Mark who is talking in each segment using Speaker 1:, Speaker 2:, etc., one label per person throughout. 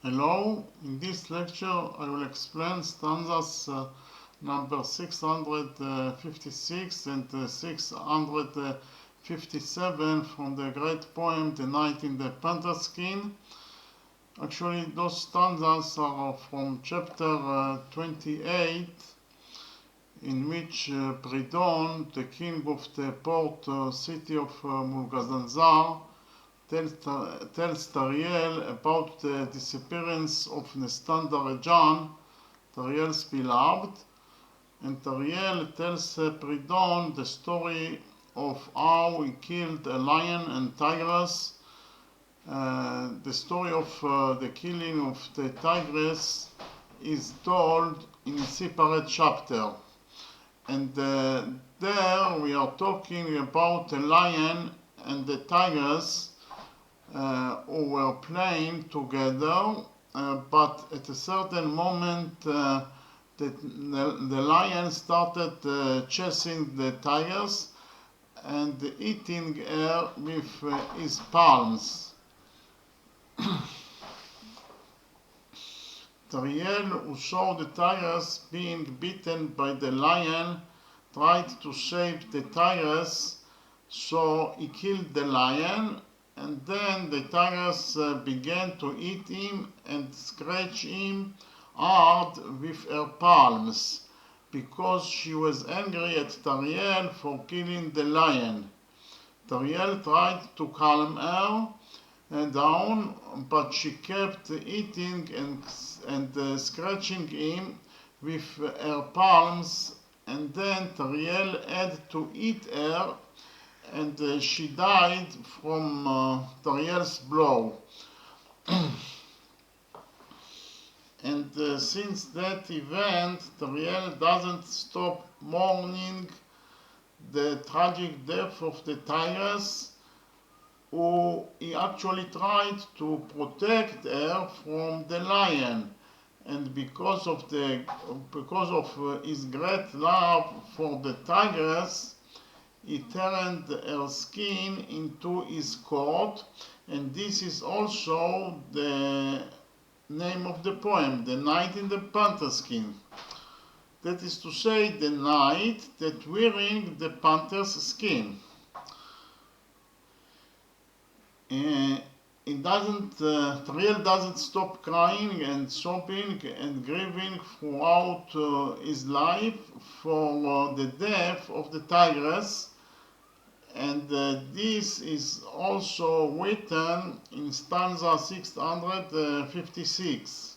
Speaker 1: Hello, in this lecture I will explain stanzas number 656 and 657 from the great poem The Night in the Panther Skin. Actually, those stanzas are from chapter 28, in which Pridon, the king of the port city of Mulgazanzar, tells TARIEL about the disappearance of NESTAN DAREDJAN, TARIEL's beloved, and TARIEL tells Pridon the story of how he killed a lion and tigress. The story of the killing of the tigress is told in a separate chapter. And there we are talking about a lion and the tigress who were playing together, but at a certain moment the lion started chasing the tigers and eating her with his palms. TARIEL, who saw the tigers being beaten by the lion, tried to save the tigers, so he killed the lion, and then the tigers began to eat him and scratch him hard with her palms, because she was angry at TARIEL for killing the lion. TARIEL tried to calm her down, but she kept eating and scratching him with her palms, and then TARIEL had to eat her, and she died from TARIEL's blow. And since that event, TARIEL doesn't stop mourning the tragic death of the tigress, who he actually tried to protect her from the lion, and because of his great love for the tigress, he turned her skin into his coat, and this is also the name of the poem, The Night in the Panther Skin. That is to say, the night that wearing the panther's skin. TARIEL doesn't stop crying and sobbing and grieving throughout his life for the death of the tigress, and this is also written in stanza 656.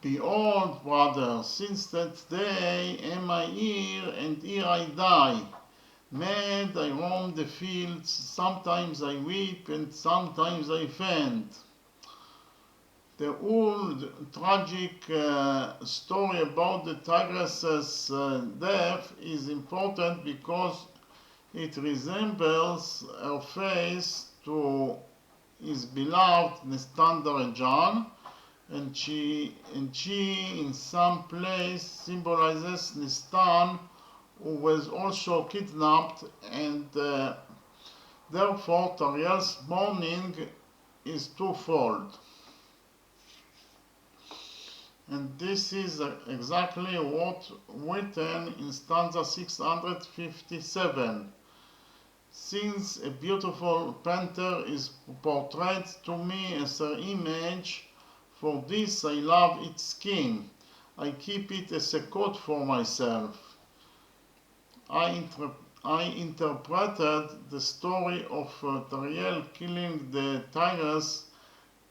Speaker 1: Behold, brother, since that day am I here, and here I die. Mad I roam the fields, sometimes I weep and sometimes I faint. The old tragic story about the tigress's death is important because it resembles her face to his beloved NESTAN DAREDJAN, and she in some place symbolizes NESTAN, who was also kidnapped, and therefore TARIEL's mourning is twofold. And this is exactly what written in stanza 657. Since a beautiful panther is portrayed to me as her image, for this I love its skin. I keep it as a coat for myself. I interpreted the story of TARIEL killing the tigress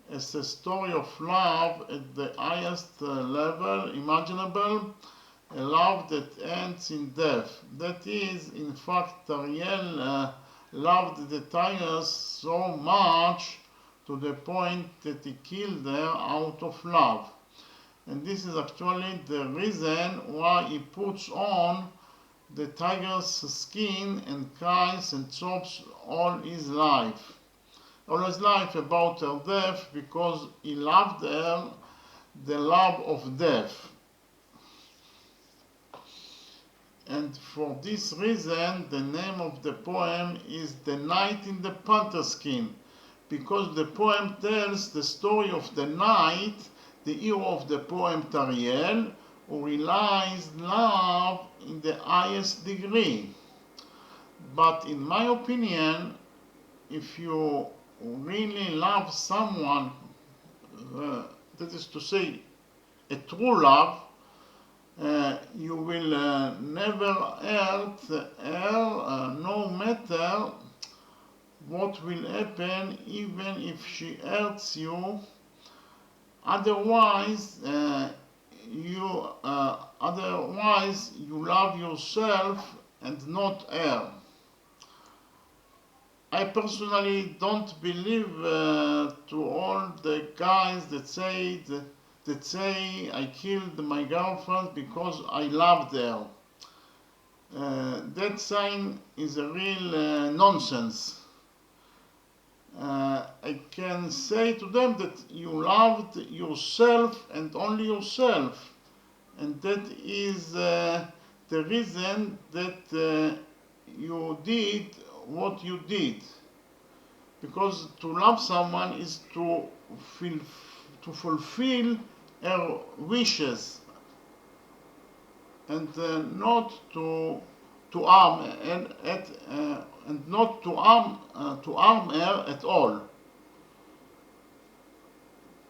Speaker 1: as a story of love at the highest level imaginable, a love that ends in death. That is, in fact, TARIEL loved the tigress so much to the point that he killed her out of love. And this is actually the reason why he puts on the tiger's skin and cries and sobs all his life about her death, because he loved her the love of death. And for this reason, the name of the poem is The Night in the Panther Skin, because the poem tells the story of the knight, the hero of the poem TARIEL, who realized love in the highest degree. But in my opinion, if you really love someone, that is to say, a true love, you will never hurt her, no matter what will happen, even if she hurts you. Otherwise, you love yourself and not her. I personally don't believe to all the guys that say I killed my girlfriend because I loved her. That sign is a real nonsense. I can say to them that you loved yourself and only yourself, and that is the reason that you did what you did. Because to love someone is to fulfill her wishes, and not to harm and not to harm her at all.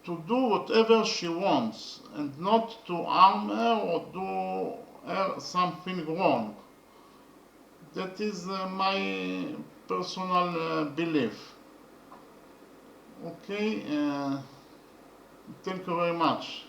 Speaker 1: To do whatever she wants and not to harm her or do her something wrong. That is my personal belief. Okay, thank you very much.